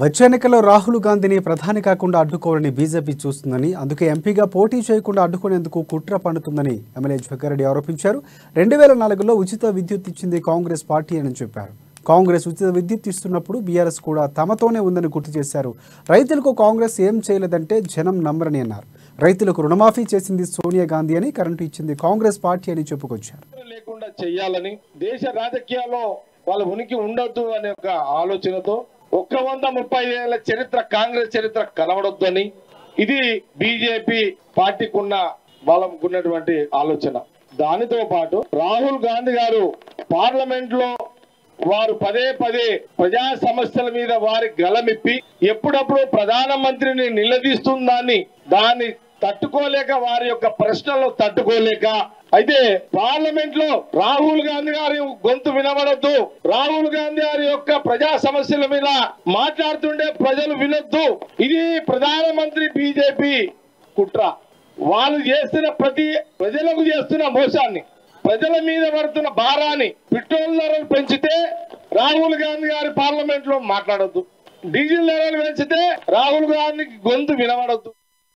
వచ్చే ఎన్నికల్లో రాహుల్ గాంధీని ప్రధాని కాకుండా అడ్డుకోవాలని బీజేపీ చూస్తుందని, అందుకే ఎంపీగా పోటీ చేయకుండా అడ్డుకునేందుకు కుట్ర పన్నుతుందని ఎమ్మెల్యే జగ్గారెడ్డి ఆరోపించారు. 2004లో ఉచిత విద్యుత్ ఇచ్చింది కాంగ్రెస్ పార్టీ అని చెప్పారు. కాంగ్రెస్ ఉచిత విద్యుత్ ఇస్తున్నప్పుడు బీఆర్ఎస్ కూడా తమతోనే ఉందని గుర్తు చేశారు. రైతులకు కాంగ్రెస్ ఏం చేయలేదంటే జనం నమ్మరని అన్నారు. రైతులకు రుణమాఫీ చేసింది సోనియా గాంధీ అని, కరెంటు ఇచ్చింది కాంగ్రెస్ పార్టీ అని చెప్పుకొచ్చారు. లేకుండా చేయాలని, దేశ రాజకీయాల్లో వాళ్ళ ఉనికి ఉండొద్దు అనే ఒక ఆలోచనతో 135 ఏళ్ల చరిత్ర కాంగ్రెస్ చరిత్ర కనబడొద్దని, ఇది బీజేపీ పార్టీకి ఉన్న బలంకున్నటువంటి ఆలోచన. దానితో పాటు రాహుల్ గాంధీ గారు పార్లమెంట్ లో వారు పదే ప్రజా సమస్యల మీద వారి గలమిప్పి ఎప్పుడప్పుడు ప్రధానమంత్రిని నిలదీస్తుందాన్ని దాన్ని తట్టుకోలేక, వారి యొక్క ప్రశ్నలు తట్టుకోలేక, అయితే పార్లమెంట్ లో రాహుల్ గాంధీ గారి గొంతు వినబడద్దు, రాహుల్ గాంధీ గారి యొక్క ప్రజా సమస్యల మీద మాట్లాడుతుండే ప్రజలు వినొద్దు, ఇది ప్రధానమంత్రి బీజేపీ కుట్ర. వాళ్ళు చేస్తున్న ప్రజలకు చేస్తున్న మోసాన్ని, ప్రజల మీద పడుతున్న భారాన్ని, పెట్రోల్ ధరలు పెంచితే రాహుల్ గాంధీ గారి పార్లమెంట్ లో మాట్లాడొద్దు, డీజిల్ ధరలు పెంచితే రాహుల్ గాంధీకి గొంతు వినబడద్దు.